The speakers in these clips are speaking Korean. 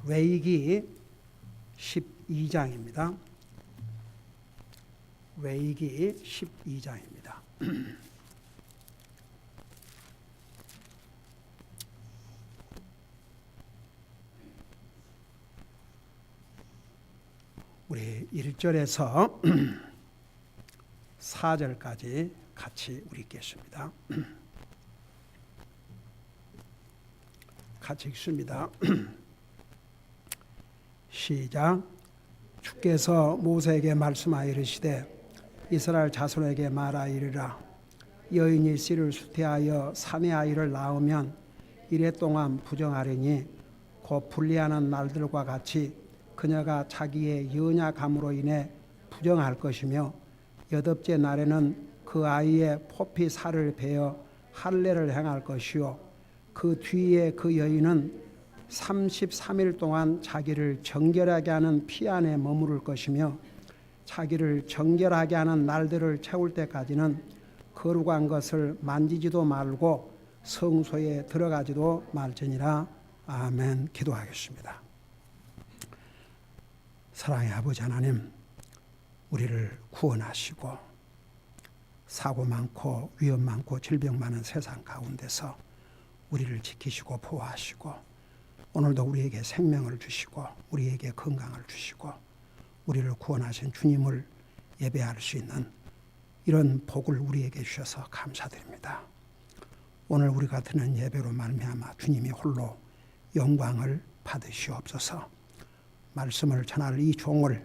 레위기 12장입니다. 레위기 12장입니다. 우리 1절에서 4절까지 같이 우리 읽겠습니다. 같이 읽습니다. 시작. 주께서 모세에게 말씀하여 이르시되 이스라엘 자손에게 말하 이르라. 여인이 씨를 수태하여 사내 아이를 낳으면 이래 동안 부정하리니 곧 분리하는 날들과 같이 그녀가 자기의 연약함으로 인해 부정할 것이며 여덟째 날에는 그 아이의 포피 살을 베어 할례를 행할 것이요 그 뒤에 그 여인은 33일 동안 자기를 정결하게 하는 피 안에 머무를 것이며 자기를 정결하게 하는 날들을 채울 때까지는 거룩한 것을 만지지도 말고 성소에 들어가지도 말지니라. 아멘. 기도하겠습니다. 사랑의 아버지 하나님, 우리를 구원하시고 사고 많고 위험 많고 질병 많은 세상 가운데서 우리를 지키시고 보호하시고 오늘도 우리에게 생명을 주시고 우리에게 건강을 주시고 우리를 구원하신 주님을 예배할 수 있는 이런 복을 우리에게 주셔서 감사드립니다. 오늘 우리가 드리는 예배로 말미암아 주님이 홀로 영광을 받으시옵소서. 말씀을 전할 이 종을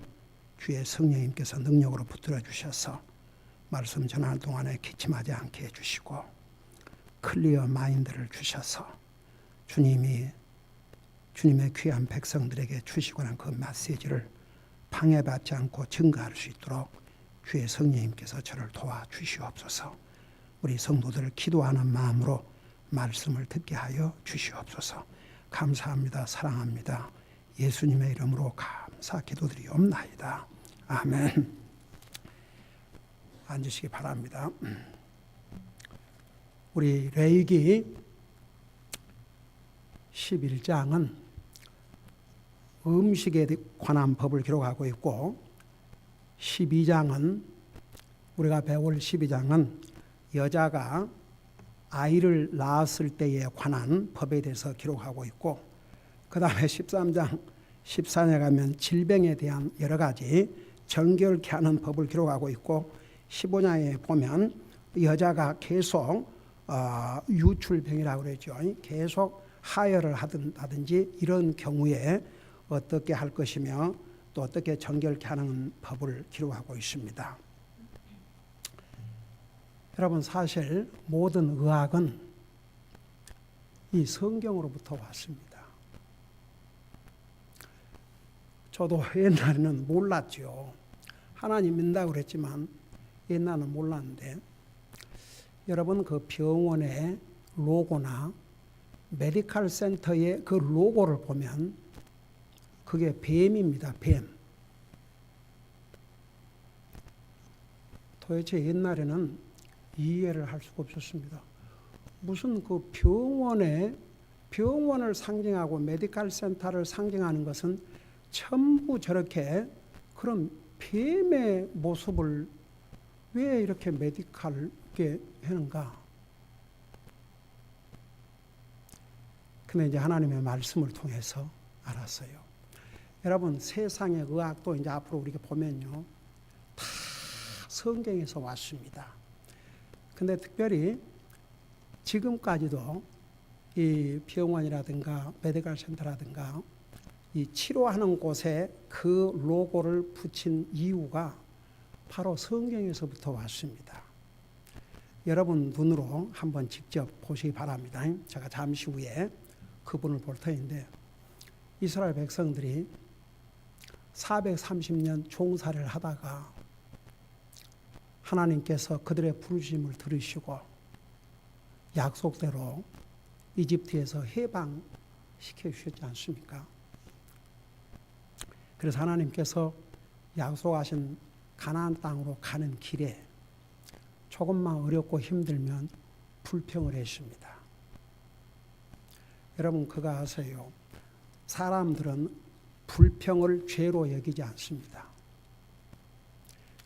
주의 성령님께서 능력으로 붙들어 주셔서 말씀 전하는 동안에 기침하지 않게 해주시고 클리어 마인드를 주셔서 주님의 귀한 백성들에게 주시고 난 그 메시지를 방해받지 않고 증거할 수 있도록 주의 성령님께서 저를 도와주시옵소서. 우리 성도들을 기도하는 마음으로 말씀을 듣게 하여 주시옵소서. 감사합니다. 사랑합니다. 예수님의 이름으로 감사 기도드리옵나이다. 아멘. 앉으시기 바랍니다. 우리 레위기 11장은 음식에 관한 법을 기록하고 있고 12장은 우리가 배울 12장은 여자가 아이를 낳았을 때에 관한 법에 대해서 기록하고 있고 그 다음에 13장 14장에 가면 질병에 대한 여러 가지 정결케 하는 법을 기록하고 있고 15장에 보면 여자가 계속 유출병이라고 그러죠. 계속 하혈을 하든지 이런 경우에 어떻게 할 것이며 또 어떻게 정결케 하는 법을 기록하고 있습니다. 여러분, 사실 모든 의학은 이 성경으로부터 왔습니다. 저도 옛날에는 몰랐죠. 하나님 믿는다고 그랬지만 옛날에는 몰랐는데 여러분, 그 병원의 로고나 메디컬 센터의 그 로고를 보면 그게 뱀입니다. 뱀. 도대체 옛날에는 이해를 할 수가 없었습니다. 무슨 그 병원을 상징하고 메디컬 센터를 상징하는 것은 전부 저렇게 그런 뱀의 모습을 왜 이렇게 메디컬하게 하는가? 근데 이제 하나님의 말씀을 통해서 알았어요. 여러분, 세상의 의학도 이제 앞으로 우리가 보면요, 다 성경에서 왔습니다. 근데 특별히 지금까지도 이 병원이라든가 메디컬 센터라든가 이 치료하는 곳에 그 로고를 붙인 이유가 바로 성경에서부터 왔습니다. 여러분 눈으로 한번 직접 보시기 바랍니다. 제가 잠시 후에 그분을 볼 터인데 이스라엘 백성들이 430년 종살이를 하다가 하나님께서 그들의 부르심을 들으시고 약속대로 이집트에서 해방시켜 주셨지 않습니까? 그래서 하나님께서 약속하신 가나안 땅으로 가는 길에 조금만 어렵고 힘들면 불평을 했습니다. 여러분 그거 아세요? 사람들은 불평을 죄로 여기지 않습니다.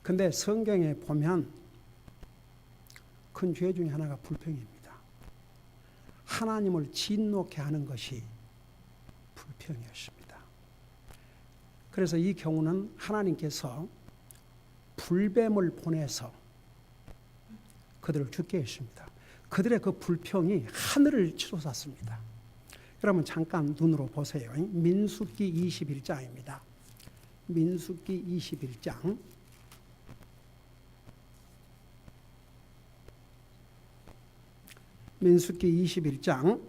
근데 성경에 보면 큰 죄 중에 하나가 불평입니다. 하나님을 진노케 하는 것이 불평이었습니다. 그래서 이 경우는 하나님께서 불뱀을 보내서 그들을 죽게 했습니다. 그들의 그 불평이 하늘을 치솟았습니다. 여러분 잠깐 눈으로 보세요. 민수기 21장입니다. 민수기 21장. 민수기 21장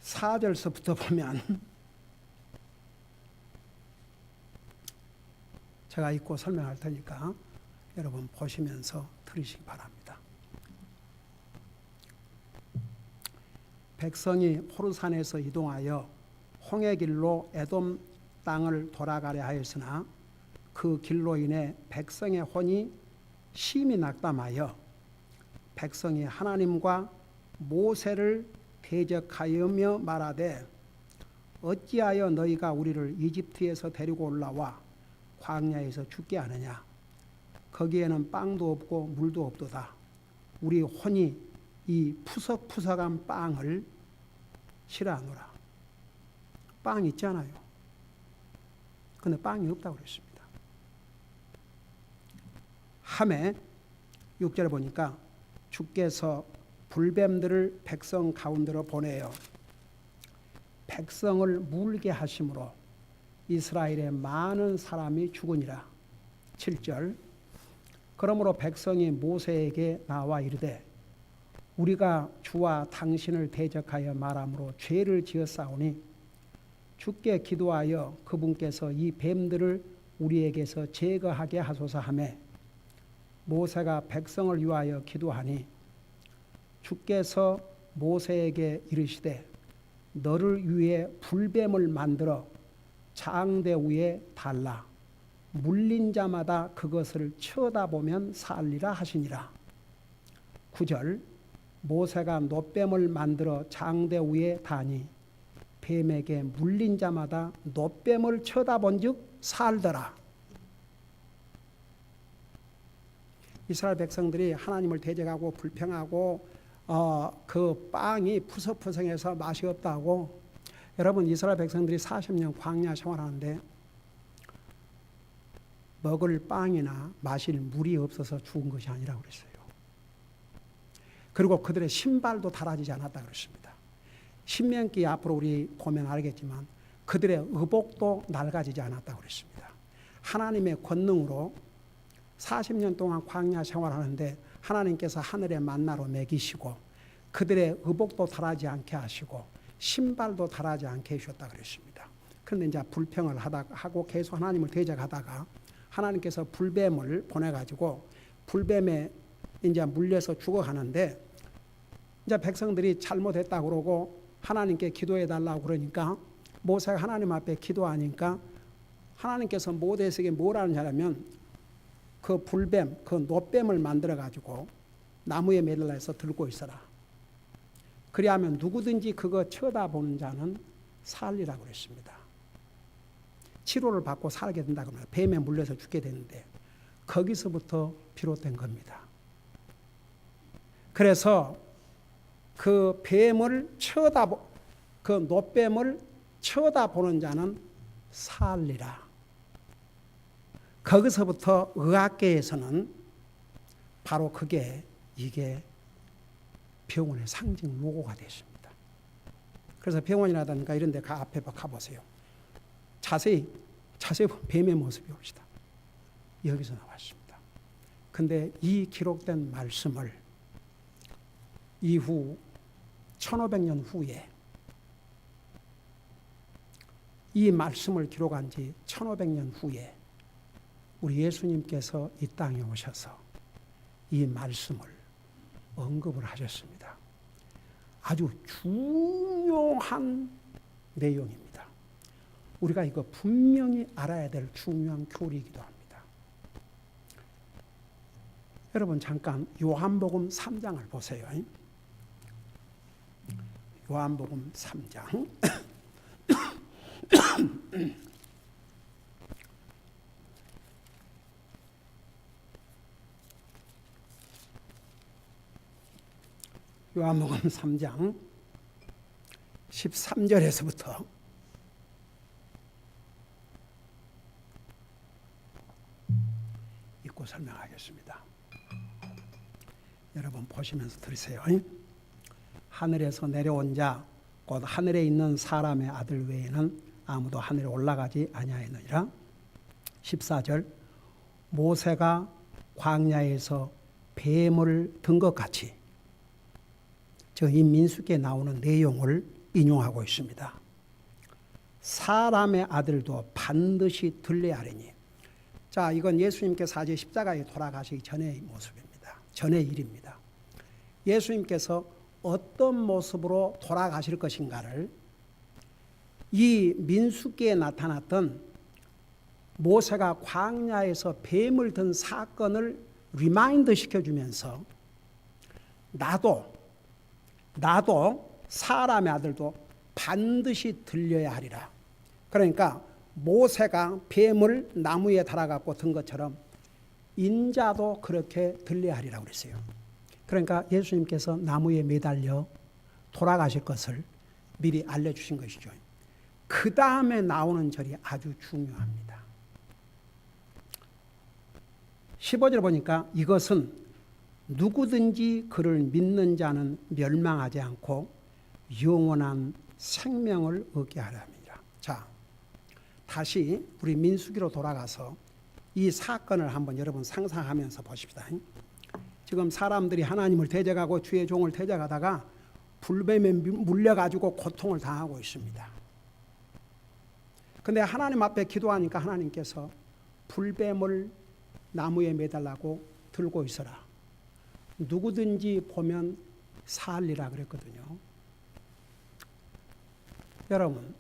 4절서부터 보면 제가 읽고 설명할 테니까 여러분 보시면서 들으시기 바랍니다. 백성이 호르산에서 이동하여 홍해길로 에돔 땅을 돌아가려 하였으나 그 길로 인해 백성의 혼이 심히 낙담하여 백성이 하나님과 모세를 대적하여며 말하되 어찌하여 너희가 우리를 이집트에서 데리고 올라와 광야에서 죽게 하느냐. 거기에는 빵도 없고 물도 없도다. 우리 혼이 이 푸석푸석한 빵을 싫어하노라. 빵 있잖아요. 근데 빵이 없다고 그랬습니다. 하매 6절에 보니까 주께서 불뱀들을 백성 가운데로 보내어 백성을 물게 하심으로 이스라엘의 많은 사람이 죽으니라. 7절 그러므로 백성이 모세에게 나와 이르되 우리가 주와 당신을 대적하여 말함으로 죄를 지었사오니 주께 기도하여 그분께서 이 뱀들을 우리에게서 제거하게 하소서 하매 모세가 백성을 위하여 기도하니 주께서 모세에게 이르시되 너를 위해 불뱀을 만들어 장대 위에 달라 물린 자마다 그것을 쳐다보면 살리라 하시니라. 9절 모세가 놋뱀을 만들어 장대 위에 다니 뱀에게 물린 자마다 놋뱀을 쳐다본 즉 살더라. 이스라엘 백성들이 하나님을 대적하고 불평하고 그 빵이 푸석푸석해서 맛이 없다고. 여러분 이스라엘 백성들이 40년 광야 생활하는데 먹을 빵이나 마실 물이 없어서 죽은 것이 아니라고 그랬어요. 그리고 그들의 신발도 달아지지 않았다 그랬습니다. 신명기 앞으로 우리 보면 알겠지만 그들의 의복도 낡아지지 않았다고 그랬습니다. 하나님의 권능으로 40년 동안 광야 생활하는데 하나님께서 하늘의 만나로 먹이시고 그들의 의복도 달아지 않게 하시고 신발도 달아지 않게 해주셨다 그랬습니다. 그런데 이제 불평을 하고 계속 하나님을 대적하다가 하나님께서 불뱀을 보내가지고 불뱀에 이제 물려서 죽어가는데 이제 백성들이 잘못했다 그러고 하나님께 기도해 달라고 그러니까 모세가 하나님 앞에 기도하니까 하나님께서 모세에게 뭐라는 자라면 그 불뱀, 그 놋뱀을 만들어 가지고 나무에 매달려 해서 들고 있어라. 그리하면 누구든지 그거 쳐다보는 자는 살리라고 그랬습니다. 치료를 받고 살게 된다고 합니다. 뱀에 물려서 죽게 되는데 거기서부터 비롯된 겁니다. 그래서 그 뱀을 그 놋뱀을 쳐다보는 자는 살리라. 거기서부터 의학계에서는 바로 이게 병원의 상징 로고가 됐습니다. 그래서 병원이라든가 이런 데 앞에 가보세요. 자세히 뱀의 모습이 옵시다. 여기서 나왔습니다. 근데 이 기록된 말씀을 이후 1500년 후에 이 말씀을 기록한 지 1500년 후에 우리 예수님께서 이 땅에 오셔서 이 말씀을 언급을 하셨습니다. 아주 중요한 내용입니다. 우리가 이거 분명히 알아야 될 중요한 교리이기도 합니다. 여러분 잠깐 요한복음 3장을 보세요. 요한복음 3장. 요한복음 3장 13절에서부터 읽고 설명하겠습니다. 여러분 보시면서 들으세요. 하늘에서 내려온 자 곧 하늘에 있는 사람의 아들 외에는 아무도 하늘에 올라가지 아니하였느니라. 14절 모세가 광야에서 뱀을 든 것 같이, 즉 이 민수기에 나오는 내용을 인용하고 있습니다. 사람의 아들도 반드시 들려야 하리니. 자, 이건 예수님께서 아직 십자가에 돌아가시기 전의 모습입니다. 전의 일입니다. 예수님께서 어떤 모습으로 돌아가실 것인가를 이 민수기에 나타났던 모세가 광야에서 뱀을 든 사건을 리마인드 시켜주면서 나도 사람의 아들도 반드시 들려야 하리라. 그러니까 모세가 뱀을 나무에 달아갖고 든 것처럼 인자도 그렇게 들려야 하리라고 그랬어요. 그러니까 예수님께서 나무에 매달려 돌아가실 것을 미리 알려주신 것이죠. 그 다음에 나오는 절이 아주 중요합니다. 15절 보니까 이것은 누구든지 그를 믿는 자는 멸망하지 않고 영원한 생명을 얻게 하려 합니다. 자, 다시 우리 민수기로 돌아가서 이 사건을 한번 여러분 상상하면서 보십시다. 지금 사람들이 하나님을 대적하고 주의 종을 대적하다가 불뱀에 물려가지고 고통을 당하고 있습니다. 근데 하나님 앞에 기도하니까 하나님께서 불뱀을 나무에 매달라고 들고 있어라. 누구든지 보면 살리라 그랬거든요. 여러분,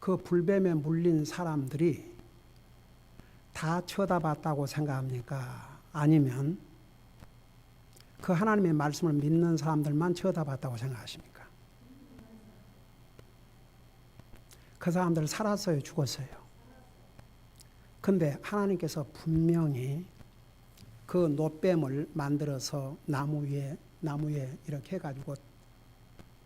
그 불뱀에 물린 사람들이 다 쳐다봤다고 생각합니까? 아니면 그 하나님의 말씀을 믿는 사람들만 쳐다봤다고 생각하십니까? 그 사람들 살았어요? 죽었어요? 근데 하나님께서 분명히 그 놋뱀을 만들어서 나무 위에 이렇게 해가지고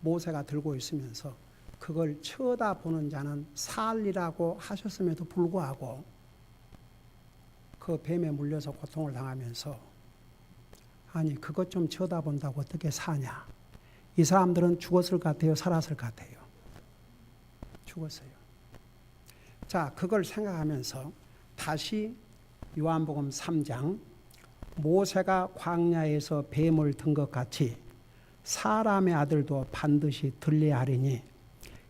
모세가 들고 있으면서 그걸 쳐다보는 자는 살리라고 하셨음에도 불구하고 그 뱀에 물려서 고통을 당하면서 아니 그것 좀 쳐다본다고 어떻게 사냐. 이 사람들은 죽었을 것 같아요? 살았을 것 같아요? 죽었어요. 자, 그걸 생각하면서 다시 요한복음 3장 모세가 광야에서 뱀을 든 것 같이 사람의 아들도 반드시 들려야 하리니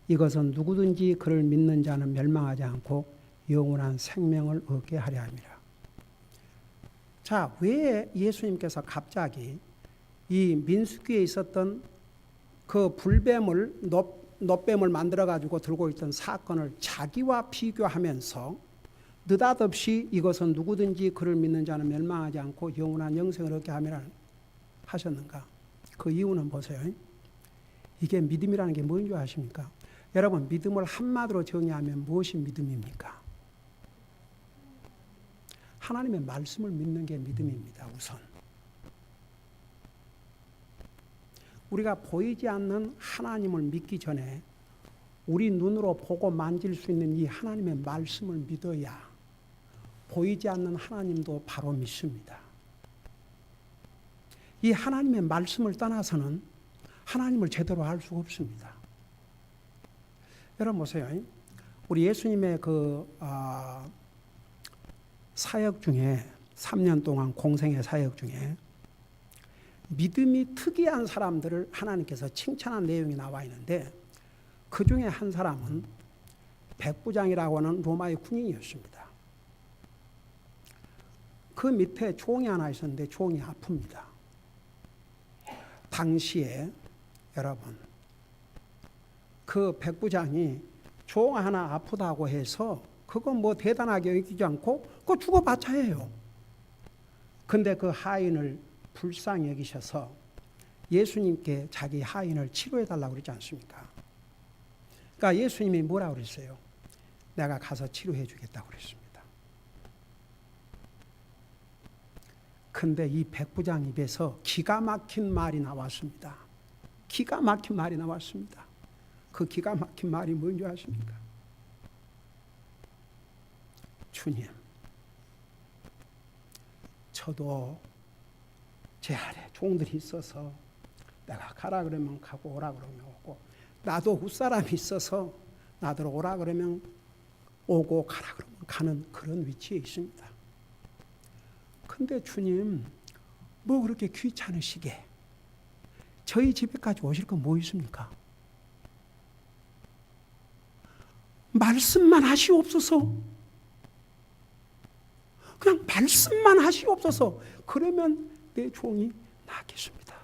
이것은 누구든지 그를 믿는 자는 멸망하지 않고 영원한 생명을 얻게 하려 함이라. 자, 왜 예수님께서 갑자기 이 민수기에 있었던 그 불뱀을 놋뱀을 만들어 가지고 들고 있던 사건을 자기와 비교하면서 느닷없이 이것은 누구든지 그를 믿는 자는 멸망하지 않고 영원한 영생을 얻게 함이라 하셨는가? 그 이유는 보세요. 이게 믿음이라는 게 뭔지 아십니까? 여러분, 믿음을 한마디로 정의하면 무엇이 믿음입니까? 하나님의 말씀을 믿는 게 믿음입니다. 우선 우리가 보이지 않는 하나님을 믿기 전에 우리 눈으로 보고 만질 수 있는 이 하나님의 말씀을 믿어야 보이지 않는 하나님도 바로 믿습니다. 이 하나님의 말씀을 떠나서는 하나님을 제대로 알 수가 없습니다. 여러분 보세요. 우리 예수님의 사역 중에 3년 동안 공생의 사역 중에 믿음이 특이한 사람들을 하나님께서 칭찬한 내용이 나와 있는데 그 중에 한 사람은 백부장이라고 하는 로마의 군인이었습니다. 그 밑에 종이 하나 있었는데 종이 아픕니다. 당시에 여러분 그 백부장이 종 하나 아프다고 해서 그거 뭐 대단하게 여기지 않고 그거 죽어봤자 해요. 근데 그 하인을 불쌍히 여기셔서 예수님께 자기 하인을 치료해달라고 그러지 않습니까? 그러니까 예수님이 뭐라고 그랬어요? 내가 가서 치료해 주겠다고 그랬습니다. 근데 이 백부장 입에서 기가 막힌 말이 나왔습니다. 기가 막힌 말이 나왔습니다. 그 기가 막힌 말이 뭔지 아십니까? 주님, 저도 제 아래 종들이 있어서 내가 가라 그러면 가고 오라 그러면 오고, 나도 윗사람이 있어서 나더러 오라 그러면 오고 가라 그러면 가는 그런 위치에 있습니다. 근데 주님, 뭐 그렇게 귀찮으시게 저희 집에까지 오실 건 뭐 있습니까? 말씀만 하시옵소서. 그냥 말씀만 하시옵소서. 그러면 내 종이 낫겠습니다.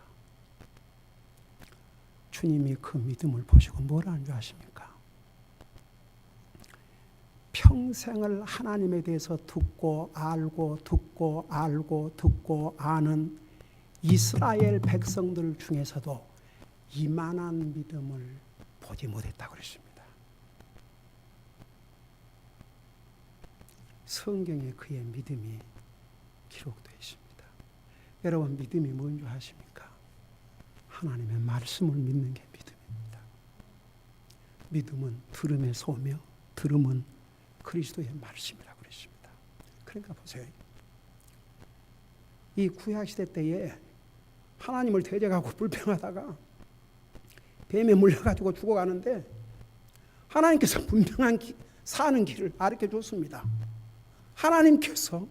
주님이 그 믿음을 보시고 뭐라는 줄 아십니까? 평생을 하나님에 대해서 듣고 알고 듣고 알고 듣고 아는 이스라엘 백성들 중에서도 이만한 믿음을 보지 못했다고 그랬습니다. 성경에 그의 믿음이 기록되어 있습니다. 여러분, 믿음이 뭔지 아십니까? 하나님의 말씀을 믿는 게 믿음입니다. 믿음은 들음에서 오며 들음은 그리스도의 말씀이라고 그랬습니다. 그러니까 보세요. 이 구약시대 때에 하나님을 대적하고 불평하다가 뱀에 물려가지고 죽어가는데 하나님께서 분명한 사는 길을 가르쳐 줬습니다. 하나님께서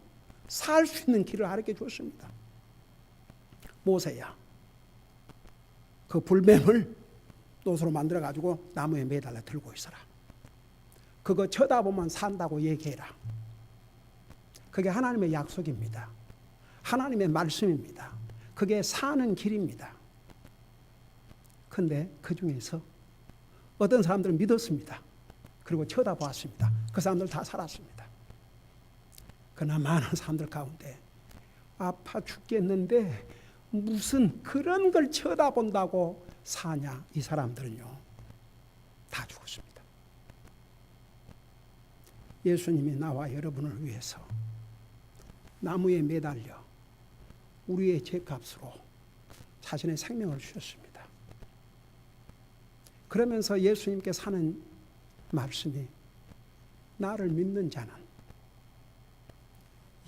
살 수 있는 길을 가르쳐 줬습니다. 모세야, 그 불뱀을 노소로 만들어가지고 나무에 매달려 들고 있어라. 그거 쳐다보면 산다고 얘기해라. 그게 하나님의 약속입니다. 하나님의 말씀입니다. 그게 사는 길입니다. 그런데 그 중에서 어떤 사람들은 믿었습니다. 그리고 쳐다보았습니다. 그 사람들 다 살았습니다. 그러나 많은 사람들 가운데 아파 죽겠는데 무슨 그런 걸 쳐다본다고 사냐, 이 사람들은요 다 죽었습니다. 예수님이 나와 여러분을 위해서 나무에 매달려 우리의 죄값으로 자신의 생명을 주셨습니다. 그러면서 예수님께 사는 말씀이 나를 믿는 자는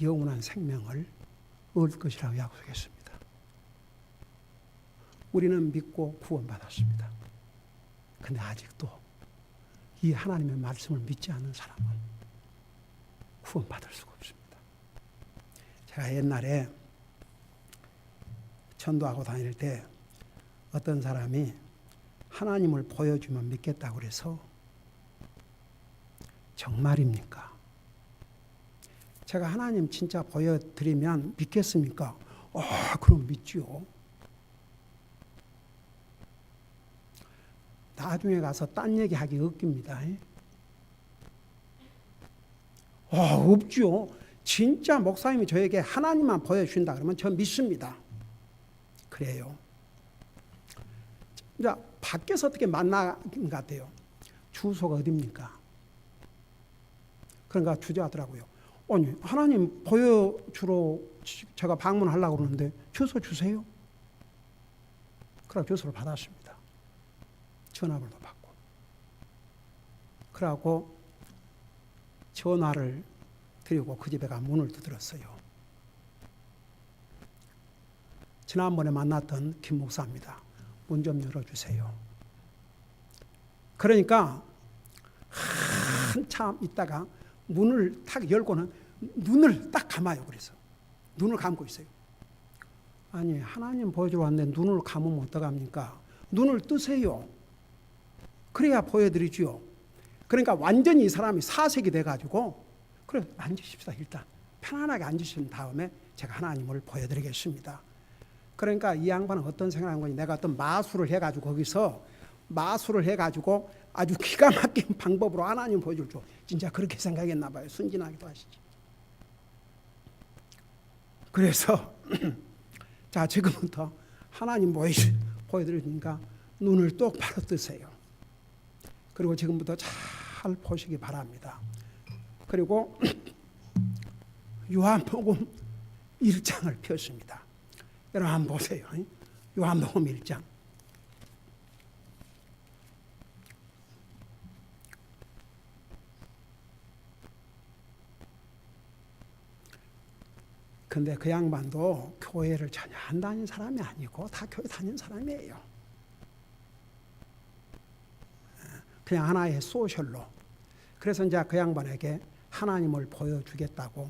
영원한 생명을 얻을 것이라고 약속했습니다. 우리는 믿고 구원받았습니다. 그런데 아직도 이 하나님의 말씀을 믿지 않는 사람은 구원받을 수가 없습니다. 제가 옛날에 전도하고 다닐 때 어떤 사람이 하나님을 보여주면 믿겠다고 그래서 정말입니까? 제가 하나님 진짜 보여드리면 믿겠습니까? 그럼 믿지요. 나중에 가서 딴 얘기하기 없깁니다. 없죠. 진짜 목사님이 저에게 하나님만 보여주신다 그러면 저 믿습니다. 그래요. 자, 밖에서 어떻게 만나는 것 같아요. 주소가 어디입니까? 그러니까 주저하더라고요. 아니, 하나님 보여주러 제가 방문하려고 그러는데 주소 주세요. 그래서 주소를 받았습니다. 전화번호도 받고. 그러고 전화를 드리고 그 집에 가 문을 두드렸어요. 지난번에 만났던 김 목사입니다. 문 좀 열어주세요. 그러니까 한참 있다가 문을 탁 열고는 눈을 딱 감아요. 그래서 눈을 감고 있어요. 아니, 하나님 보여주러 왔는데 눈을 감으면 어떡합니까? 눈을 뜨세요. 그래야 보여드리지요. 그러니까 완전히 이 사람이 사색이 돼가지고 그래, 앉으십시다. 일단 편안하게 앉으신 다음에 제가 하나님을 보여드리겠습니다. 그러니까 이 양반은 어떤 생각한 거니? 내가 어떤 마술을 해가지고 거기서 마술을 해가지고 아주 기가 막힌 방법으로 하나님 보여줄 줄 진짜 그렇게 생각했나 봐요. 순진하기도 하시지. 그래서 자, 지금부터 하나님 보여드리니까 눈을 똑바로 뜨세요. 그리고 지금부터 잘 보시기 바랍니다. 그리고 요한복음 1장을 폈습니다. 여러분 한번 보세요. 요한복음 1장. 근데 그 양반도 교회를 전혀 안 다닌 사람이 아니고 다 교회 다닌 사람이에요. 그냥 하나의 소셜로. 그래서 이제 그 양반에게 하나님을 보여주겠다고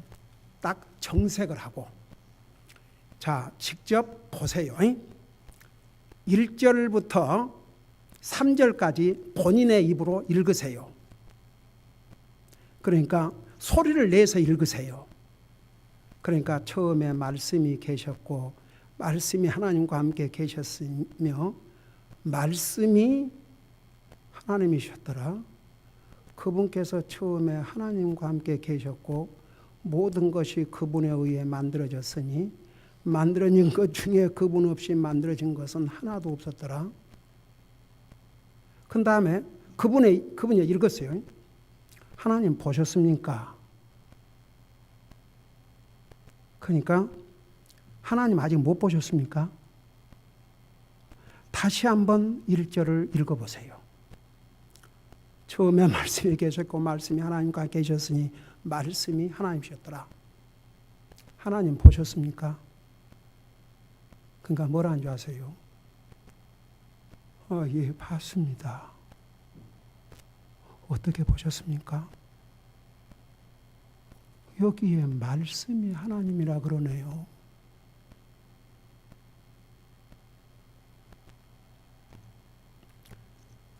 딱 정색을 하고, 자, 직접 보세요. 1절부터 3절까지 본인의 입으로 읽으세요. 그러니까 소리를 내서 읽으세요. 그러니까 처음에 말씀이 계셨고 말씀이 하나님과 함께 계셨으며 말씀이 하나님이셨더라. 그분께서 처음에 하나님과 함께 계셨고 모든 것이 그분에 의해 만들어졌으니 만들어진 것 중에 그분 없이 만들어진 것은 하나도 없었더라. 그 다음에 그분이 읽었어요. 하나님 보셨습니까? 그러니까 하나님 아직 못 보셨습니까? 다시 한번 1절을 읽어보세요. 처음에 말씀이 계셨고 말씀이 하나님과 계셨으니 말씀이 하나님이셨더라. 하나님 보셨습니까? 그러니까 뭐라는 줄 아세요? 예, 봤습니다. 어떻게 보셨습니까? 여기에 말씀이 하나님이라 그러네요.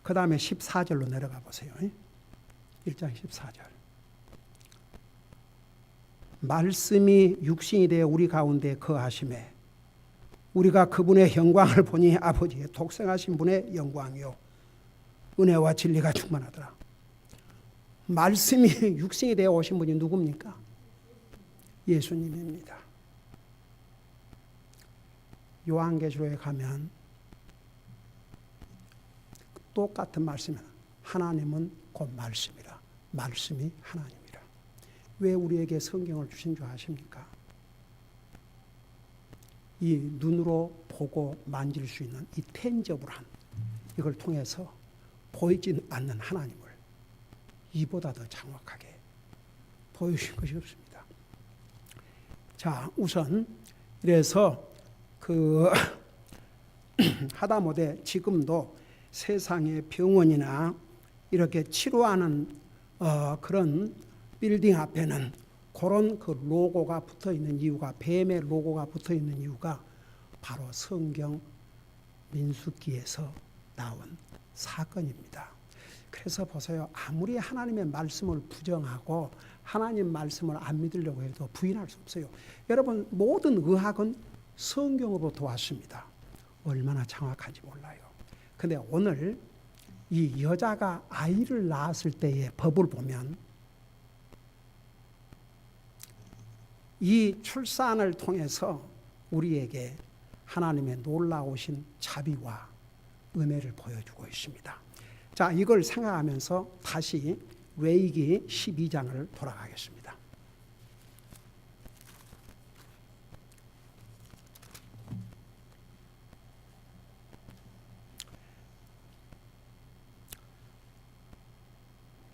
그 다음에 14절로 내려가 보세요. 1장 14절. 말씀이 육신이 되어 우리 가운데 거하심에 우리가 그분의 영광을 보니 아버지의 독생하신 분의 영광이요 은혜와 진리가 충만하더라. 말씀이 육신이 되어 오신 분이 누굽니까? 예수님입니다. 요한계시록에 가면 똑같은 말씀이에요. 하나님은 곧 말씀이라. 말씀이 하나님이라. 왜 우리에게 성경을 주신 줄 아십니까? 이 눈으로 보고 만질 수 있는 이 텐저블한 이걸 통해서 보이지 않는 하나님을 이보다 더 정확하게 보여주신 것이 없습니다. 자, 우선 그래서 하다못해 지금도 세상의 병원이나 이렇게 치료하는 그런 빌딩 앞에는 그런 그 로고가 붙어 있는 이유가, 뱀의 로고가 붙어 있는 이유가 바로 성경 민수기에서 나온 사건입니다. 그래서 보세요. 아무리 하나님의 말씀을 부정하고 하나님 말씀을 안 믿으려고 해도 부인할 수 없어요. 여러분, 모든 의학은 성경으로부터 왔습니다. 얼마나 정확한지 몰라요. 근데 오늘 이 여자가 아이를 낳았을 때의 법을 보면 이 출산을 통해서 우리에게 하나님의 놀라우신 자비와 은혜를 보여주고 있습니다. 자, 이걸 생각하면서 다시 레위기 12장을 돌아가겠습니다.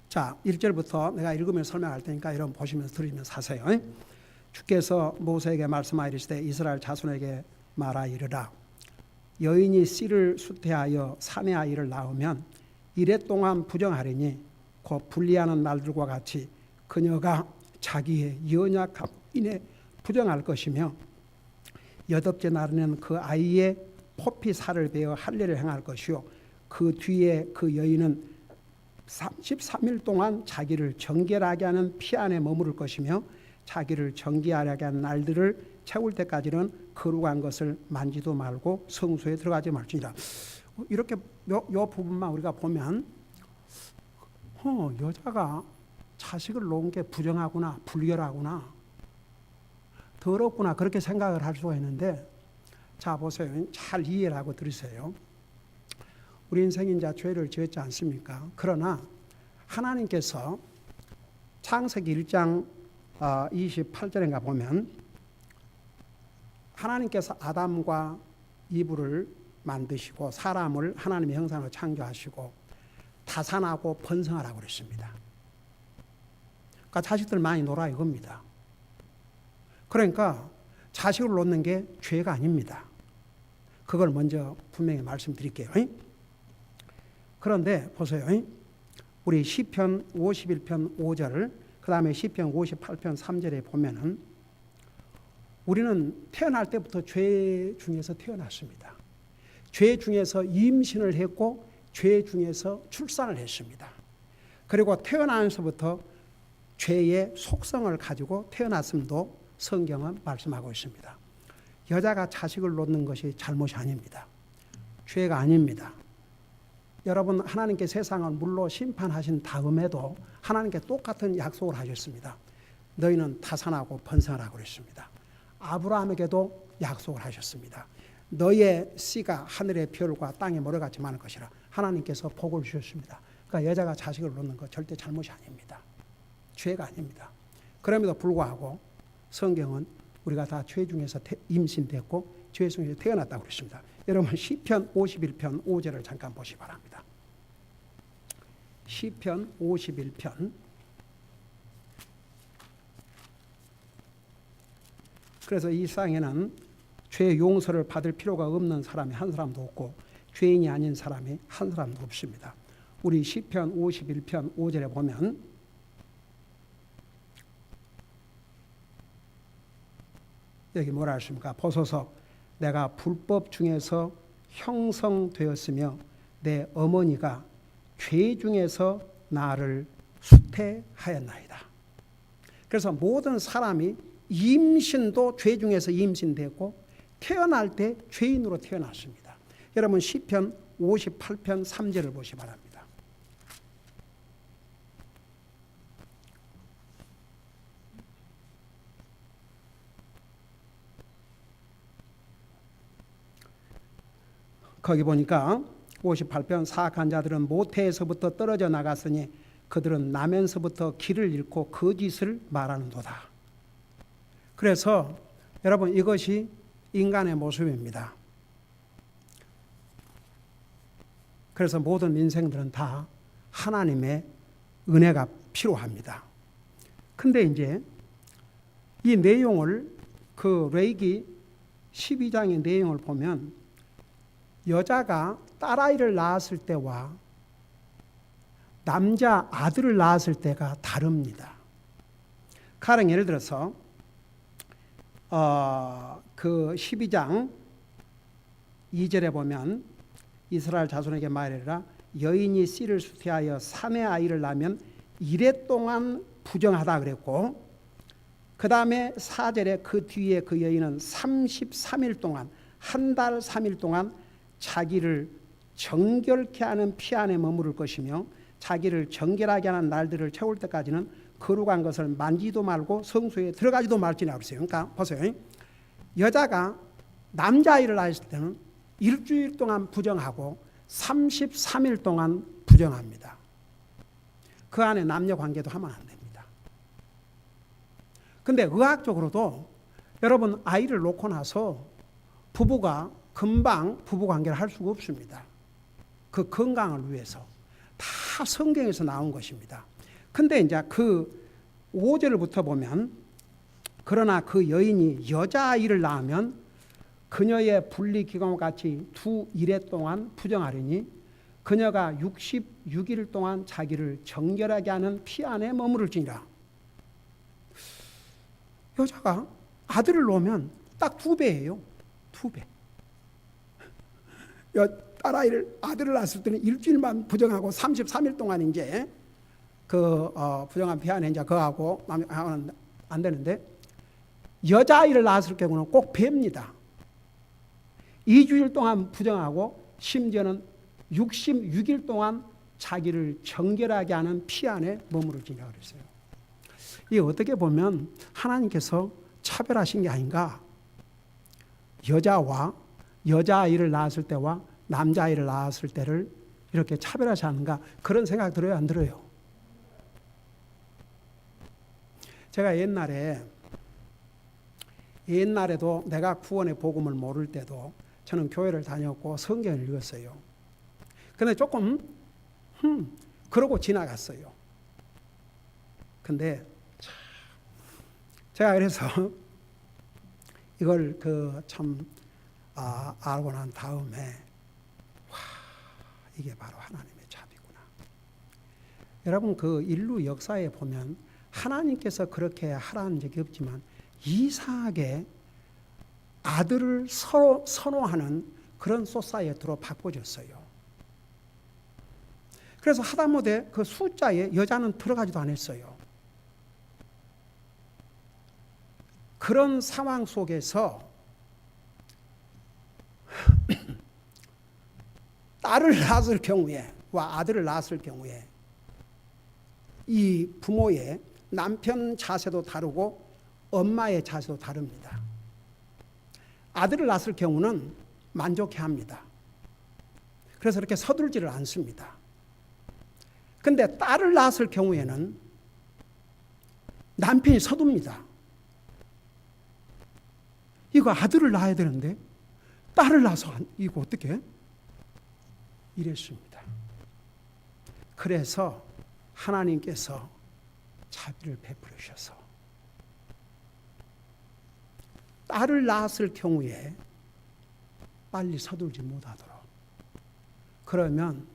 자, 1절부터 내가 읽으면서 설명할 테니까 여러분 보시면서 들으면서 하세요. 주께서 모세에게 말씀하시되 이스라엘 자손에게 말하이르라. 여인이 씨를 수태하여 사내 아이를 낳으면 이래 동안 부정하리니 곧 분리하는 날들과 같이 그녀가 자기의 연약함 인에 부정할 것이며 여덟째 날에는 그 아이의 포피 살을 베어 할례를 행할 것이요 그 뒤에 그 여인은 33일 동안 자기를 정결하게 하는 피 안에 머무를 것이며 자기를 정결하게 하는 날들을 채울 때까지는 거룩한 것을 만지도 말고 성소에 들어가지 말지니라. 이렇게 요 부분만 우리가 보면 여자가 자식을 놓은 게 부정하구나, 불결하구나, 더럽구나, 그렇게 생각을 할 수가 있는데, 자 보세요. 잘 이해를 하고 들으세요. 우리 인생이 이제 죄를 지었지 않습니까? 그러나 하나님께서 창세기 1장 28절인가 보면 하나님께서 아담과 이브를 만드시고 사람을 하나님의 형상으로 창조하시고 다산하고 번성하라고 그랬습니다. 그러니까 자식들 많이 놀아 이겁니다. 그러니까 자식을 놓는 게 죄가 아닙니다. 그걸 먼저 분명히 말씀드릴게요. 그런데 보세요. 우리 시편 51편 5절, 그 다음에 시편 58편 3절에 보면은 우리는 태어날 때부터 죄 중에서 태어났습니다. 죄 중에서 임신을 했고 죄 중에서 출산을 했습니다. 그리고 태어나면서부터 죄의 속성을 가지고 태어났음도 성경은 말씀하고 있습니다. 여자가 자식을 놓는 것이 잘못이 아닙니다. 죄가 아닙니다. 여러분, 하나님께 세상을 물로 심판하신 다음에도 하나님께 똑같은 약속을 하셨습니다. 너희는 다산하고 번성하라고 그랬습니다. 아브라함에게도 약속을 하셨습니다. 너의 씨가 하늘의 별과 땅의 모래같이 많을 것이라 하나님께서 복을 주셨습니다. 그러니까 여자가 자식을 놓는 것 절대 잘못이 아닙니다. 죄가 아닙니다. 그럼에도 불구하고 성경은 우리가 다 죄 중에서 임신됐고 죄 중에서 태어났다고 그랬습니다. 여러분 시편 51편 5절을 잠깐 보시기 바랍니다. 시편 51편. 그래서 이 세상에는 죄 용서를 받을 필요가 없는 사람이 한 사람도 없고 죄인이 아닌 사람이 한 사람도 없습니다. 우리 시편 51편 5절에 보면 여기 뭐라 하십니까? 보소서, 내가 불법 중에서 형성되었으며 내 어머니가 죄 중에서 나를 수태하였나이다. 그래서 모든 사람이 임신도 죄 중에서 임신됐고 태어날 때 죄인으로 태어났습니다. 여러분 시편 58편 3절을 보시기 바랍니다. 거기 보니까 58편 사악한 자들은 모태에서부터 떨어져 나갔으니 그들은 나면서부터 길을 잃고 거짓을 말하는도다. 그래서 여러분 이것이 인간의 모습입니다. 그래서 모든 인생들은 다 하나님의 은혜가 필요합니다. 근데 이제 이 내용을 그 레위기 12장의 내용을 보면 여자가 딸아이를 낳았을 때와 남자 아들을 낳았을 때가 다릅니다. 가령 예를 들어서 그 12장 2절에 보면 이스라엘 자손에게 말하라, 여인이 씨를 수태하여 3의 아이를 낳으면 이래 동안 부정하다 그랬고, 그 다음에 4절에 그 뒤에 그 여인은 33일 동안, 한 달 3일 동안 자기를 정결케 하는 피 안에 머무를 것이며 자기를 정결하게 하는 날들을 채울 때까지는 거룩한 것을 만지도 말고 성소에 들어가지도 말지라 그랬어요. 그러니까 보세요. 여자가 남자아이를 낳았을 때는 일주일 동안 부정하고 33일 동안 부정합니다. 그 안에 남녀 관계도 하면 안 됩니다. 근데 의학적으로도 여러분 아이를 놓고 나서 부부가 금방 부부 관계를 할 수가 없습니다. 그 건강을 위해서 다 성경에서 나온 것입니다. 근데 이제 그 5절부터 보면 그러나 그 여인이 여자아이를 낳으면 그녀의 분리기관과 같이 두 일해 동안 부정하리니 그녀가 66일 동안 자기를 정결하게 하는 피 안에 머무를지니라. 여자가 아들을 놓으면 딱 2배예요. 2배. 딸아이를 아들을 낳았을 때는 일주일만 부정하고 33일 동안 이제 그 부정한 피 안에 이제 그하고 하면 안 되는데 여자아이를 낳았을 경우는 꼭 뱀니다. 2주일 동안 부정하고 심지어는 66일 동안 자기를 정결하게 하는 피 안에 머무르지냐 그랬어요. 이게 어떻게 보면 하나님께서 차별하신 게 아닌가. 여자아이를 낳았을 때와 남자아이를 낳았을 때를 이렇게 차별하지 않는가, 그런 생각 들어요, 안 들어요? 제가 옛날에도 내가 구원의 복음을 모를 때도 저는 교회를 다녔고 성경을 읽었어요. 근데 조금 그러고 지나갔어요. 근데 제가 그래서 이걸 알고 난 다음에 와, 이게 바로 하나님의 자비구나. 여러분, 그 인류 역사에 보면 하나님께서 그렇게 하라는 적이 없지만 이상하게 아들을 서로 선호하는 그런 소사이어티로 바꿔줬어요. 그래서 하다못해 그 숫자에 여자는 들어가지도 않았어요. 그런 상황 속에서 딸을 낳았을 경우에와 아들을 낳았을 경우에 이 부모의 남편 자세도 다르고 엄마의 자세도 다릅니다. 아들을 낳았을 경우는 만족해합니다. 그래서 이렇게 서둘지를 않습니다. 근데 딸을 낳았을 경우에는 남편이 서둡니다. 이거 아들을 낳아야 되는데 딸을 낳아서 이거 어떻게? 이랬습니다. 그래서 하나님께서 자비를 베풀으셔서 딸을 낳았을 경우에 빨리 서둘지 못하도록, 그러면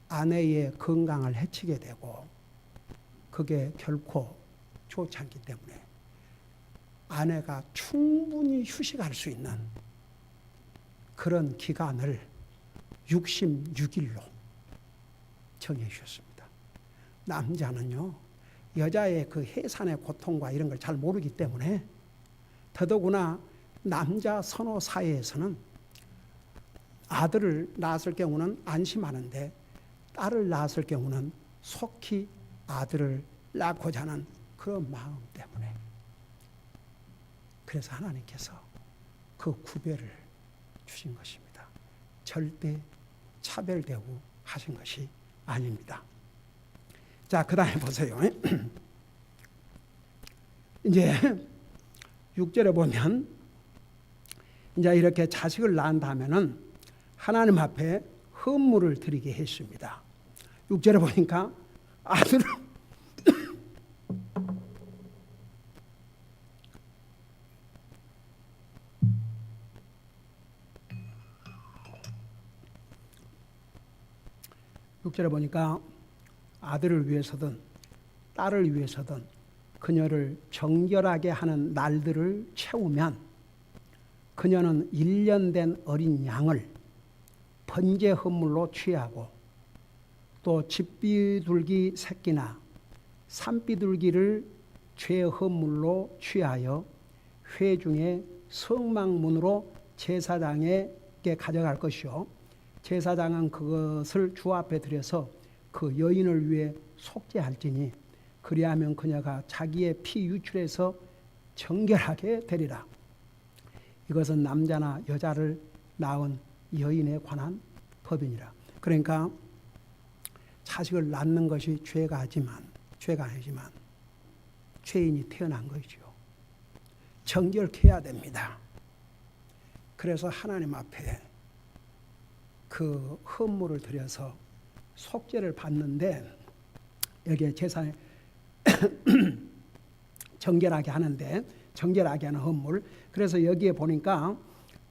아내의 건강을 해치게 되고 그게 결코 좋지 않기 때문에 아내가 충분히 휴식할 수 있는 그런 기간을 66일로 정해 주셨습니다. 남자는요, 여자의 그 해산의 고통과 이런 걸 잘 모르기 때문에, 더더구나 남자 선호 사회에서는 아들을 낳았을 경우는 안심하는데 딸을 낳았을 경우는 속히 아들을 낳고자 하는 그런 마음 때문에, 그래서 하나님께서 그 구별을 주신 것입니다. 절대 차별되고 하신 것이 아닙니다. 자, 그 다음에 보세요. 이제 6절에 보면 이제 이렇게 자식을 낳은 다음에는 하나님 앞에 헌물을 드리게 했습니다. 6절에 보니까 아들을 6절에 보니까 아들을 위해서든 딸을 위해서든 그녀를 정결하게 하는 날들을 채우면 그녀는 1년 된 어린 양을 번제 헌물로 취하고 또 집비둘기 새끼나 산비둘기를 죄 헌물로 취하여 회중의 성막문으로 제사장에게 가져갈 것이요, 제사장은 그것을 주 앞에 들여서 그 여인을 위해 속죄할지니 그리하면 그녀가 자기의 피 유출해서 정결하게 되리라. 이것은 남자나 여자를 낳은 여인에 관한 법이니라. 그러니까 자식을 낳는 것이 죄가 아니지만 죄인이 태어난 것이죠. 정결케 해야 됩니다. 그래서 하나님 앞에 그 헌물을 드려서 속죄를 받는데, 여기에 제사에 정결하게 하는데, 정결하게 하는 헌물. 그래서 여기에 보니까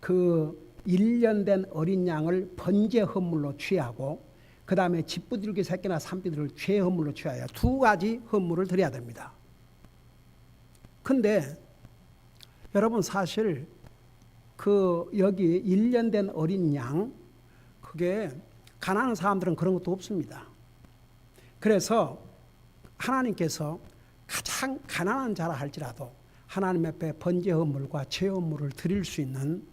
그 1년 된 어린 양을 번제 헌물로 취하고 그 다음에 집부들기 새끼나 산비들을 죄 헌물로 취하여 두 가지 헌물을 드려야 됩니다. 근데 여러분, 사실 그 여기 1년 된 어린 양, 그게 가난한 사람들은 그런 것도 없습니다. 그래서 하나님께서 가장 가난한 자라 할지라도 하나님 앞에 번제 헌물과 죄 헌물을 드릴 수 있는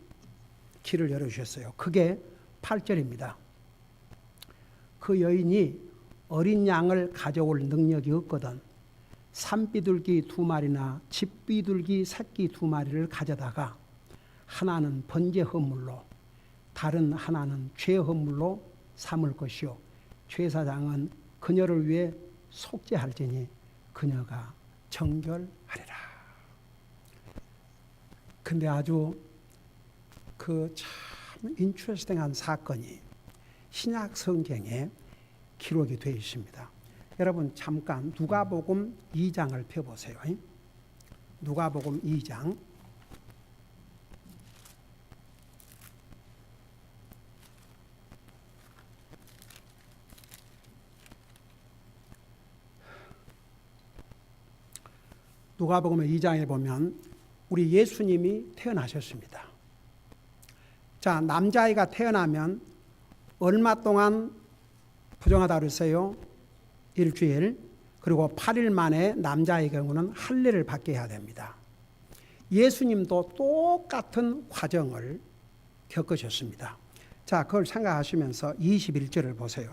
길을 열어주셨어요. 그게 8절입니다. 그 여인이 어린 양을 가져올 능력이 없거든 산비둘기 2마리나 집비둘기 새끼 2마리를 가져다가 하나는 번제 헌물로 다른 하나는 죄 헌물로 삼을 것이요 제사장은 그녀를 위해 속죄할지니 그녀가 정결하리라. 근데 아주 그 참 인트레스팅한 사건이 신약 성경에 기록이 되어 있습니다. 여러분 잠깐 누가복음 2장을 펴보세요. 누가복음 2장 누가복음 2장에 보면 우리 예수님이 태어나셨습니다. 자, 남자아이가 태어나면 얼마 동안 부정하다 그랬어요? 일주일. 그리고 8일 만에 남자의 경우는 할례를 받게 해야 됩니다. 예수님도 똑같은 과정을 겪으셨습니다. 자, 그걸 생각하시면서 21절을 보세요.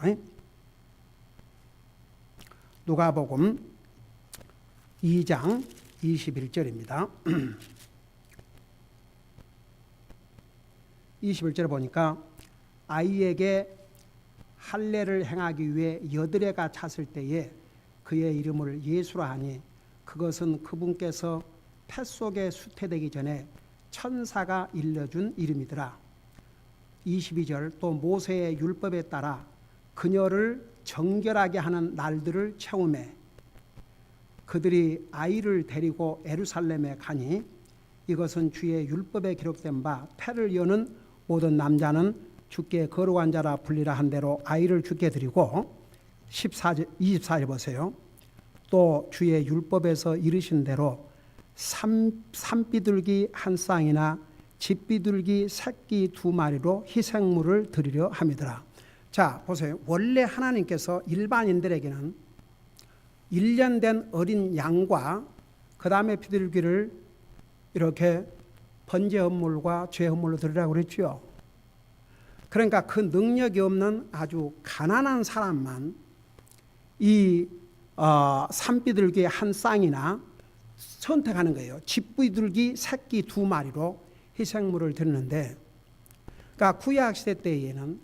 누가복음 2장 21절입니다. 21절에 보니까 아이에게 할례를 행하기 위해 여드레가 찼을 때에 그의 이름을 예수라 하니 그것은 그분께서 태 속에 수태되기 전에 천사가 일러준 이름이더라. 22절 또 모세의 율법에 따라 그녀를 정결하게 하는 날들을 채우매 그들이 아이를 데리고 예루살렘에 가니 이것은 주의 율법에 기록된 바 태를 여는 모든 남자는 주께 거룩한 자라 불리라 한 대로 아이를 주께 드리고 24절 보세요. 또 주의 율법에서 이르신 대로 산비둘기 한 쌍이나 집비둘기 새끼 2마리로 희생물을 드리려 함이더라. 자 보세요. 원래 하나님께서 일반인들에게는 1년 된 어린 양과 그 다음에 비둘기를 이렇게 번제 헌물과 죄 헌물로 드리라고 그랬죠. 그러니까 그 능력이 없는 아주 가난한 사람만 이 산비둘기 한 쌍이나 선택하는 거예요. 집비둘기 새끼 2마리로 희생물을 드리는데, 그러니까 구약 시대 때에는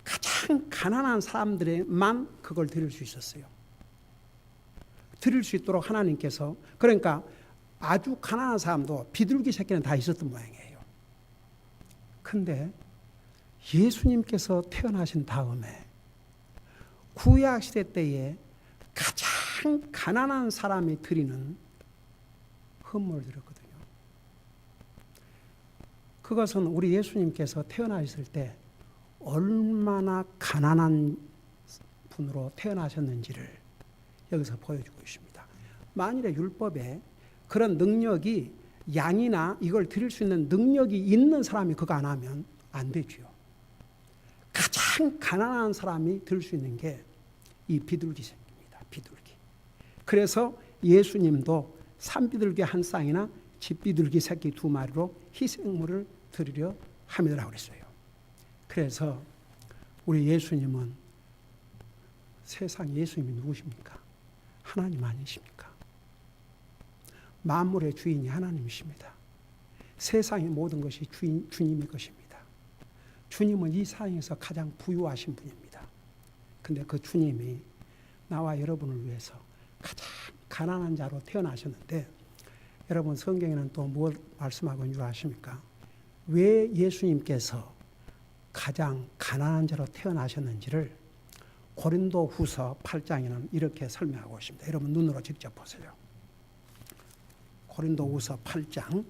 가장 가난한 사람들만 그걸 드릴 수 있었어요. 드릴 수 있도록 하나님께서, 그러니까 아주 가난한 사람도 비둘기 새끼는 다 있었던 모양이에요. 근데 예수님께서 태어나신 다음에 구약 시대 때에 가장 가난한 사람이 드리는 헌물을 드렸거든요. 그것은 우리 예수님께서 태어나셨을 때 얼마나 가난한 분으로 태어나셨는지를 여기서 보여주고 있습니다. 만일에 율법에 그런 능력이 양이나 이걸 드릴 수 있는 능력이 있는 사람이 그거 안 하면 안 되죠. 가장 가난한 사람이 드릴 수 있는 게 이 비둘기 새끼입니다. 비둘기. 그래서 예수님도 산비둘기 한 쌍이나 집비둘기 새끼 2마리로 희생물을 드리려 함이라고 그랬어요. 그래서 우리 예수님은 세상 예수님이 누구십니까? 하나님 아니십니까? 만물의 주인이 하나님이십니다. 세상의 모든 것이 주님의 것입니다. 주님은 이 세상에서 가장 부유하신 분입니다. 근데 그 주님이 나와 여러분을 위해서 가장 가난한 자로 태어나셨는데, 여러분 성경에는 또 뭘 말씀하고 있는 줄 아십니까? 왜 예수님께서 가장 가난한 자로 태어나셨는지를 고린도 후서 8장에는 이렇게 설명하고 있습니다. 여러분 눈으로 직접 보세요. 고린도 후서 8장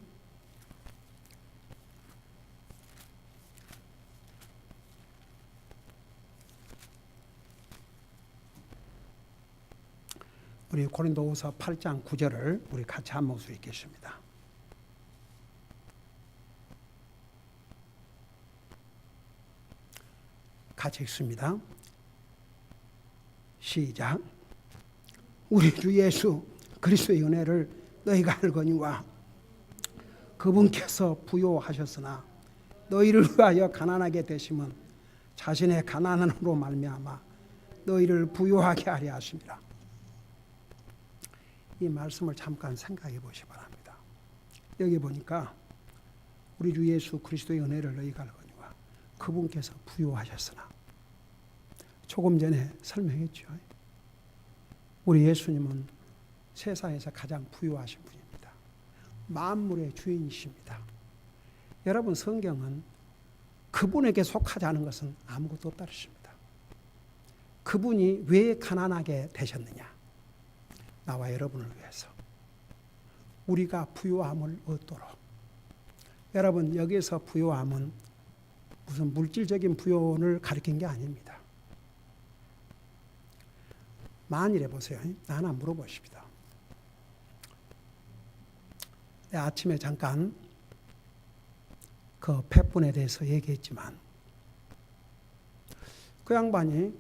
우리 고린도후서 8장 9절을 우리 같이 한 목소리 읽겠습니다. 같이 읽습니다. 시작. 우리 주 예수 그리스도의 은혜를 너희가 알거니와 그분께서 부요하셨으나 너희를 위하여 가난하게 되심은 자신의 가난함으로 말미암아 너희를 부유하게 하려 하심이라. 이 말씀을 잠깐 생각해 보시기 바랍니다. 여기 보니까 우리 주 예수 그리스도의 은혜를 너희가 알거니와 그분께서 부유하셨으나, 조금 전에 설명했죠. 우리 예수님은 세상에서 가장 부유하신 분입니다. 만물의 주인이십니다. 여러분, 성경은 그분에게 속하지 않은 것은 아무것도 없다 그러십니다. 그분이 왜 가난하게 되셨느냐? 나와 여러분을 위해서, 우리가 부유함을 얻도록. 여러분, 여기서 부유함은 무슨 물질적인 부유를 가리킨 게 아닙니다. 만일에 보세요. 하나 물어보십니다. 아침에 잠깐 그 펫분에 대해서 얘기했지만, 그 양반이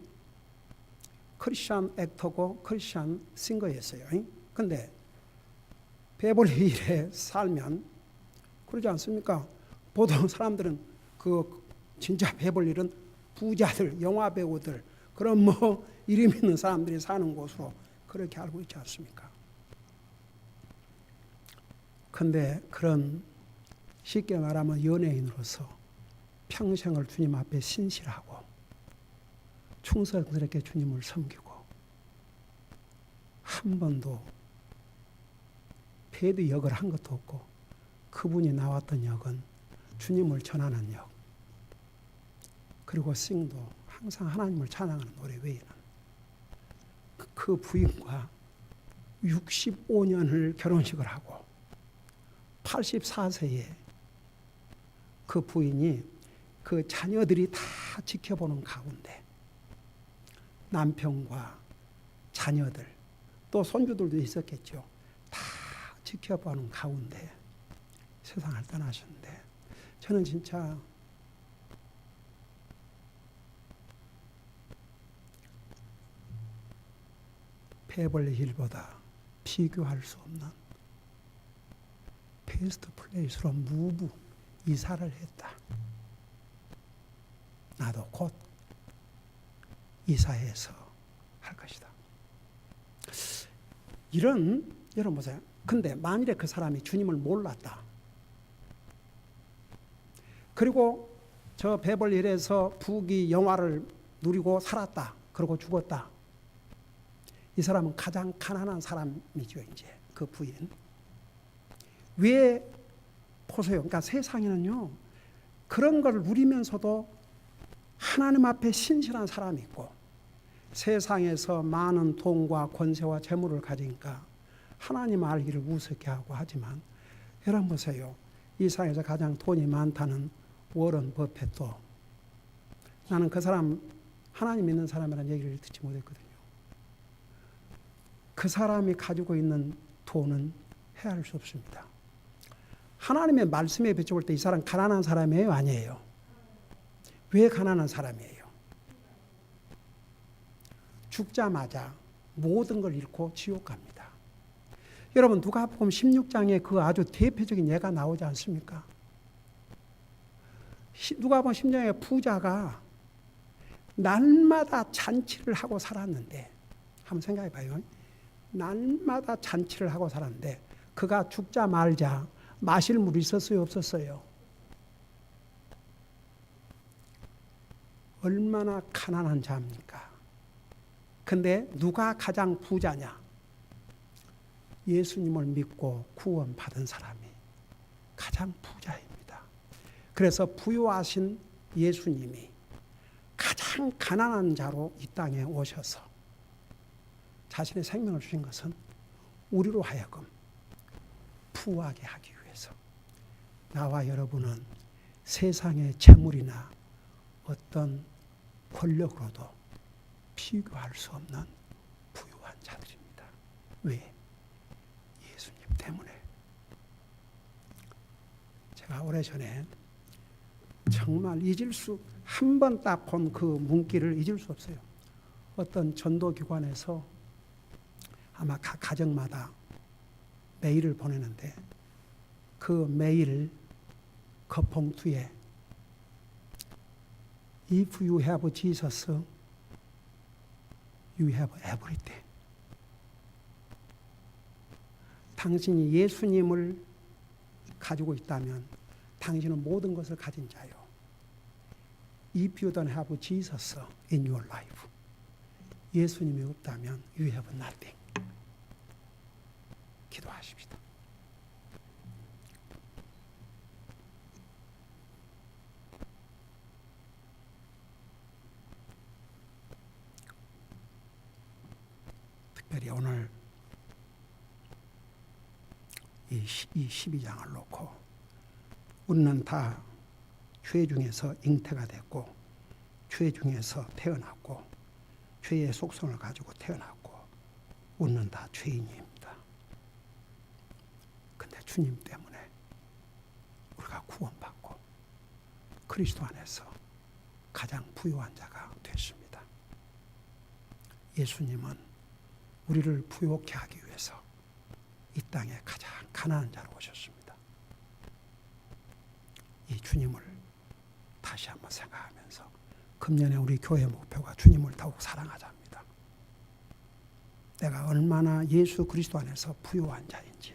크리스찬 액터고 크리스찬 싱거였어요. 근데 베벌리 힐에 살면 그러지 않습니까? 보통 사람들은 그 진짜 베벌리 힐은 부자들, 영화 배우들, 그런 뭐 이름 있는 사람들이 사는 곳으로 그렇게 알고 있지 않습니까? 근데 그런, 쉽게 말하면 연예인으로서 평생을 주님 앞에 신실하고 충성스럽게 주님을 섬기고 한 번도 패드 역을 한 것도 없고, 그분이 나왔던 역은 주님을 전하는 역, 그리고 싱도 항상 하나님을 찬양하는 노래 외에는 그 부인과 65년을 결혼식을 하고 84세에 그 부인이 그 자녀들이 다 지켜보는 가운데, 남편과 자녀들 또 손주들도 있었겠죠. 다 지켜보는 가운데 세상을 떠나셨는데, 저는 진짜 베벌리 힐보다 비교할 수 없는 베스트 플레이스로 무브 이사를 했다. 나도 곧 이사해서 할 것이다. 이런, 여러분 보세요. 근데 만일에 그 사람이 주님을 몰랐다. 그리고 저 베벌리 힐에서 부귀 영화를 누리고 살았다. 그리고 죽었다. 이 사람은 가장 가난한 사람이죠, 이제 그 부인. 왜 보세요. 그러니까 세상에는요, 그런 걸 누리면서도 하나님 앞에 신실한 사람이 있고, 세상에서 많은 돈과 권세와 재물을 가지니까 하나님 알기를 우습게 하고 하지만, 여러분 보세요. 이 세상에서 가장 돈이 많다는 워런 버핏도, 나는 그 사람 하나님 믿는 사람이라는 얘기를 듣지 못했거든요. 그 사람이 가지고 있는 돈은 헤아릴 수 없습니다. 하나님의 말씀에 비춰볼 때 이 사람 가난한 사람이에요? 아니에요? 왜 가난한 사람이에요? 죽자마자 모든 걸 잃고 지옥 갑니다. 여러분, 누가복음 16장에 그 아주 대표적인 예가 나오지 않습니까? 누가복음 16장에 부자가 날마다 잔치를 하고 살았는데, 한번 생각해 봐요. 날마다 잔치를 하고 살았는데 그가 죽자 말자 마실 물이 있었어요? 없었어요? 얼마나 가난한 자입니까? 근데 누가 가장 부자냐? 예수님을 믿고 구원받은 사람이 가장 부자입니다. 그래서 부유하신 예수님이 가장 가난한 자로 이 땅에 오셔서 자신의 생명을 주신 것은 우리로 하여금 부하게 하기 위해서. 나와 여러분은 세상의 재물이나 어떤 권력으로도 비교할 수 없는 부유한 자들입니다. 왜? 예수님 때문에. 제가 오래전에 정말 한 번 딱 본 그 문구를 잊을 수 없어요. 어떤 전도기관에서 아마 각 가정마다 메일을 보내는데, 그 메일 겉봉투에 If you have Jesus, You have everything. 당신이 예수님을 가지고 있다면 당신은 모든 것을 가진 자요. If you don't have Jesus in your life, 예수님이 없다면 you have nothing. 기도하십시다. 특별히 오늘 이 12장을 놓고 우리는 다 죄 중에서 잉태가 됐고 죄 중에서 태어났고 죄의 속성을 가지고 태어났고 우리는 다 죄인입니다. 근데 주님 때문에 우리가 구원받고 그리스도 안에서 가장 부유한 자가 됐습니다. 예수님은 우리를 부유케 하기 위해서 이 땅에 가장 가난한 자로 오셨습니다. 이 주님을 다시 한번 생각하면서 금년에 우리 교회 목표가 주님을 더욱 사랑하자입니다. 내가 얼마나 예수 그리스도 안에서 부유한 자인지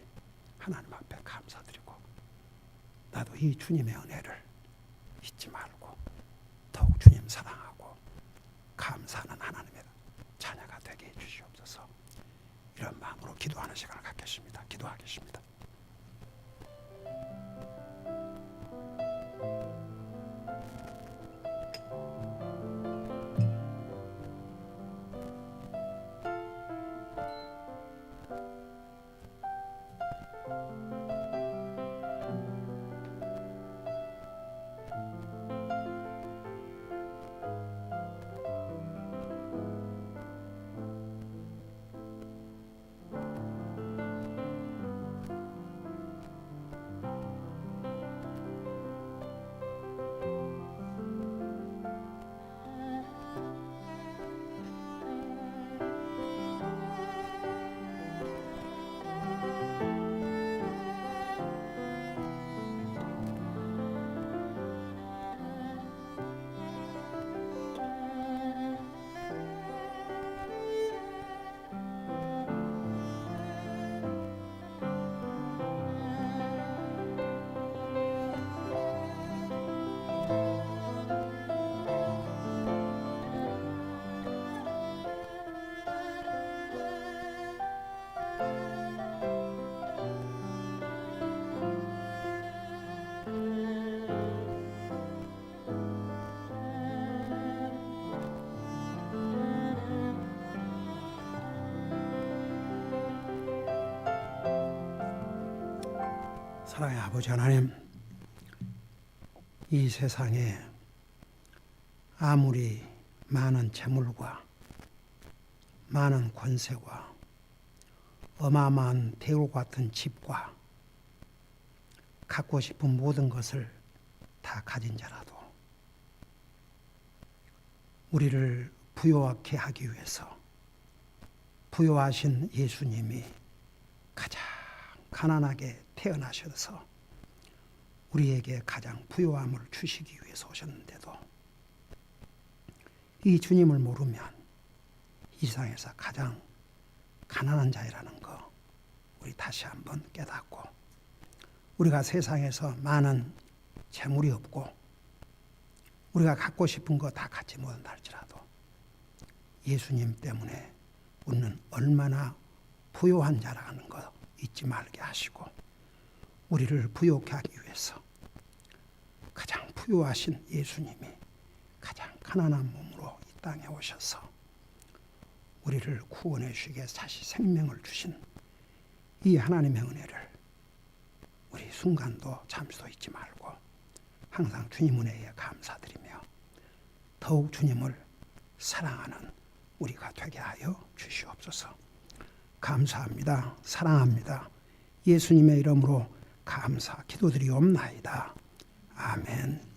하나님 앞에 감사드리고 나도 이 주님의 은혜를 잊지 말고 더욱 주님 사랑하고 감사하는 하나님의 자녀가 되게 해주시옵소서. 이런 마음으로 기도하는 시간을 갖겠습니다. 기도하겠습니다. 사랑의 아버지 하나님, 이 세상에 아무리 많은 재물과 많은 권세와 어마어마한 대우 같은 집과 갖고 싶은 모든 것을 다 가진 자라도 우리를 부유하게 하기 위해서 부유하신 예수님이 가장 가난하게 태어나셔서 우리에게 가장 부유함을 주시기 위해서 오셨는데도 이 주님을 모르면 이 세상에서 가장 가난한 자이라는 거 우리 다시 한번 깨닫고 우리가 세상에서 많은 재물이 없고 우리가 갖고 싶은 거 다 갖지 못한다 할지라도 예수님 때문에 우리는 얼마나 부유한 자라는 거 잊지 말게 하시고 우리를 부유케 하기 위해서 가장 부유하신 예수님이 가장 가난한 몸으로 이 땅에 오셔서 우리를 구원해 주시게 다시 생명을 주신 이 하나님의 은혜를 우리 순간도 잠시도 잊지 말고 항상 주님 은혜에 감사드리며 더욱 주님을 사랑하는 우리가 되게 하여 주시옵소서. 감사합니다. 사랑합니다. 예수님의 이름으로 감사 기도드리옵나이다. 아멘.